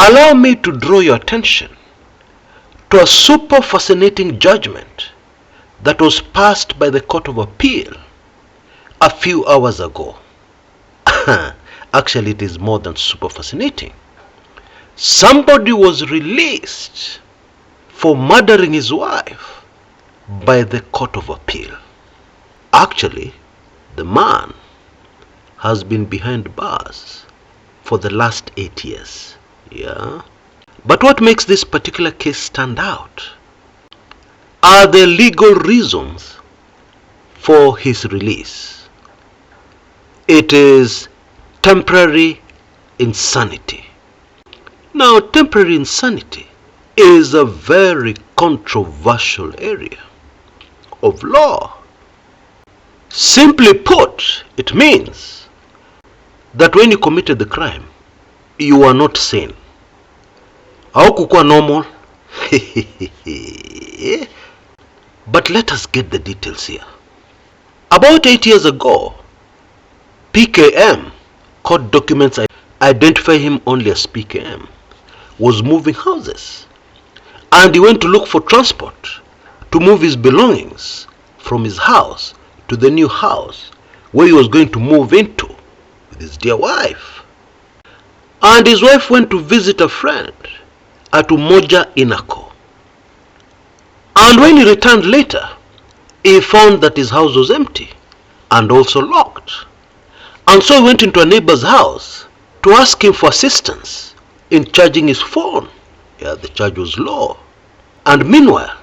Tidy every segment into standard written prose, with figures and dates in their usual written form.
Allow me to draw your attention to a super fascinating judgment that was passed by the Court of Appeal a few hours ago. Actually, it is more than super fascinating. Somebody was released for murdering his wife by the Court of Appeal. Actually, the man has been behind bars for the last 8 years. Yeah. But what makes this particular case stand out are the legal reasons for his release. It is temporary insanity. Now, temporary insanity is a very controversial area of law. Simply put, it means that when you committed the crime, you are not sane. Haukukuwa normal. But let us get the details here. About 8 years ago, PKM, court documents identify him only as PKM, was moving houses. And he went to look for transport to move his belongings from his house to the new house where he was going to move into with his dear wife. And his wife went to visit a friend at Umoja Inako. And when he returned later, he found that his house was empty and also locked. And so he went into a neighbor's house to ask him for assistance in charging his phone. Yeah, the charge was low. And meanwhile,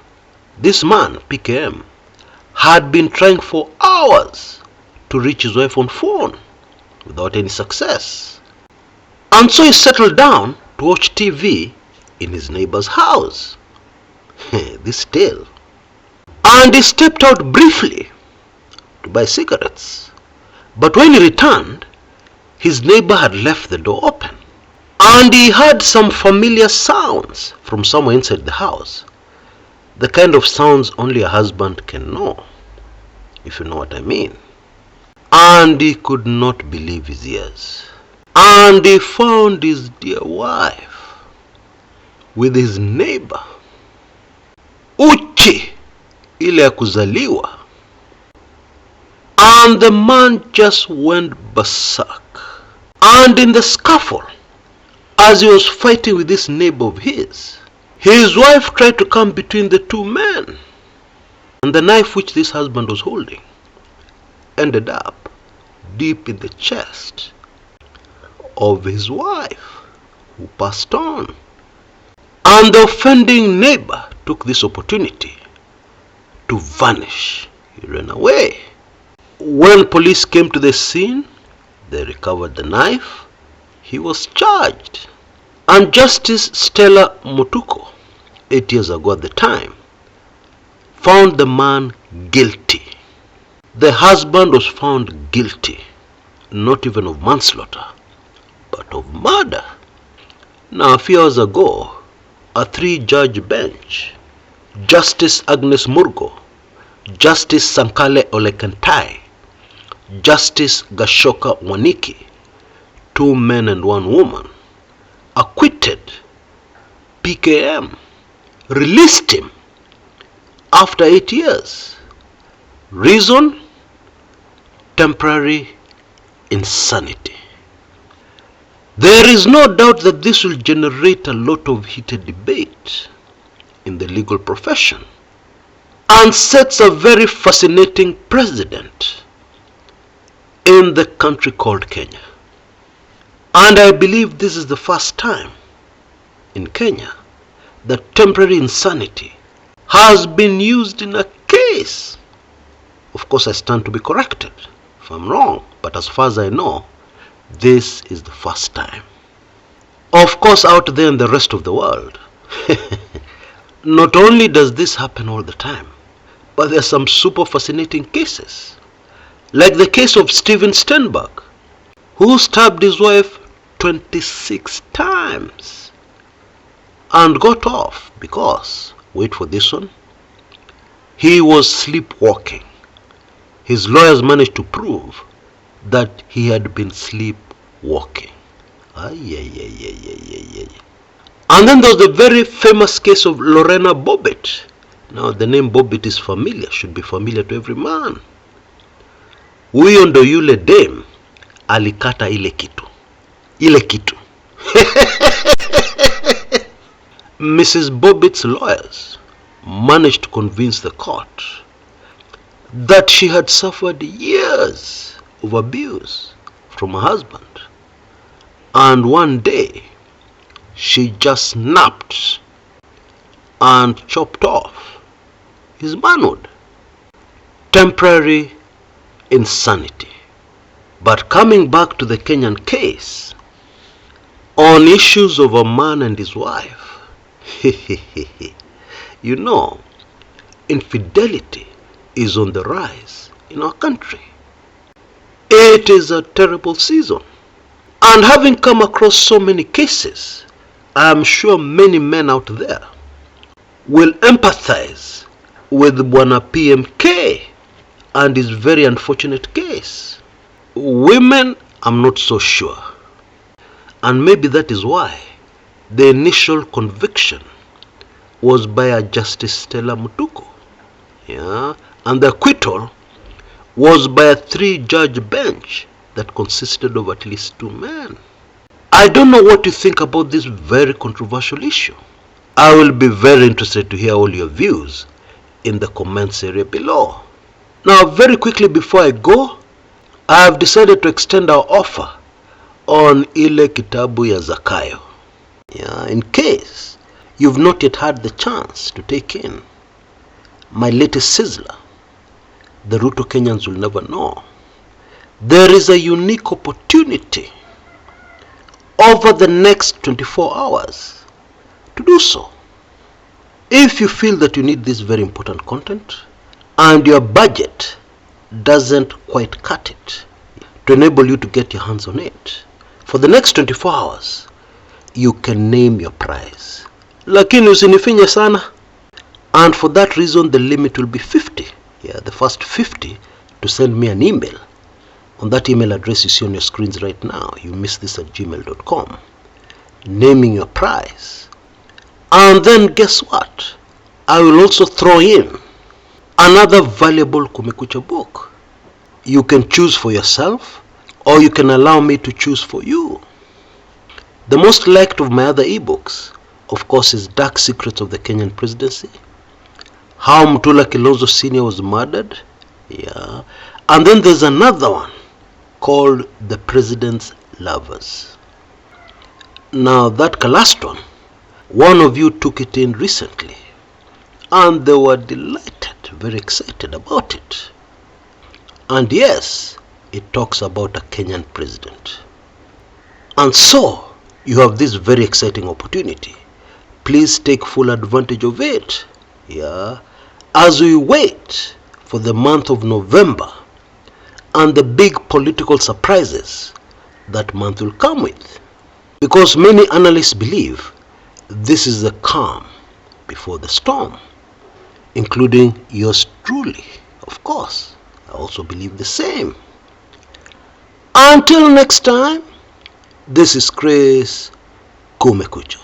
this man, PKM, had been trying for hours to reach his wife on phone without any success. And so he settled down to watch TV in his neighbor's house. This tale. And he stepped out briefly to buy cigarettes. But when he returned, his neighbor had left the door open. And he heard some familiar sounds from somewhere inside the house. The kind of sounds only a husband can know, if you know what I mean. And he could not believe his ears. And he found his dear wife with his neighbor, uchi ile ya kuzaliwa. And the man just went berserk. And in the scuffle, as he was fighting with this neighbor of his wife tried to come between the two men. And the knife which this husband was holding ended up deep in the chest of his wife, who passed on. And the offending neighbor took this opportunity to vanish. He ran away. When police came to the scene, they recovered the knife. He was charged. And Justice Stella Mutuku, 8 years ago at the time, found the man guilty. The husband was found guilty, not even of manslaughter, but of murder. Now, a few hours ago, a 3-judge bench, Justice Agnes Murgor, Justice Sankale Olekentai, Justice Gashoka Waniki, 2 men and 1 woman, acquitted PKM, released him after 8 years. Reason? Temporary insanity. There is no doubt that this will generate a lot of heated debate in the legal profession and sets a very fascinating precedent in the country called Kenya. And I believe this is the first time in Kenya that temporary insanity has been used in a case. Of course, I stand to be corrected if I'm wrong, but as far as I know, this is the first time. Of course, out there in the rest of the world, not only does this happen all the time, but there are some super fascinating cases. Like the case of Steven Steinberg, who stabbed his wife 26 times and got off because, wait for this one, he was sleepwalking. His lawyers managed to prove that he had been sleepwalking. And then there's the very famous case of Lorena Bobbitt. Now the name Bobbitt is familiar, should be familiar to every man. Huyo ndo yule dame alikata ile kitu. Mrs. Bobbitt's lawyers managed to convince the court that she had suffered years of abuse from her husband, and one day she just snapped and chopped off his manhood. Temporary insanity. But coming back to the Kenyan case, on issues of a man and his wife, you know, infidelity is on the rise in our country. It is a terrible season. And having come across so many cases, I am sure many men out there will empathize with Bwana PMK and his very unfortunate case. Women, I'm not so sure. And maybe that is why the initial conviction was by a Justice Stella Mutuku. And the acquittal was by a 3-judge bench that consisted of at least 2 men. I don't know what you think about this very controversial issue. I will be very interested to hear all your views in the comments area below. Now, very quickly before I go, I have decided to extend our offer on ile kitabu ya Zakayo. In case you've not yet had the chance to take in my latest sizzler, the Ruto Kenyans will never know. There is a unique opportunity over the next 24 hours to do so. If you feel that you need this very important content and your budget doesn't quite cut it to enable you to get your hands on it, for the next 24 hours, you can name your price. Lakini usinifinye sana. And for that reason, the limit will be 50. The first 50 to send me an email on that email address you see on your screens right now. You miss this at gmail.com. Naming your price. And then guess what? I will also throw in another valuable Kumekucha book. You can choose for yourself, or you can allow me to choose for you. The most liked of my other ebooks, of course, is Dark Secrets of the Kenyan Presidency, How Mutula Kilonzo Sr. was murdered. And then there's another one called The President's Lovers. Now that last one of you took it in recently, and they were delighted, very excited about it. And yes, it talks about a Kenyan president. And so, you have this very exciting opportunity. Please take full advantage of it. As we wait for the month of November and the big political surprises that month will come with. Because many analysts believe this is the calm before the storm, including yours truly, of course. I also believe the same. Until next time, this is Chris Kumekucha.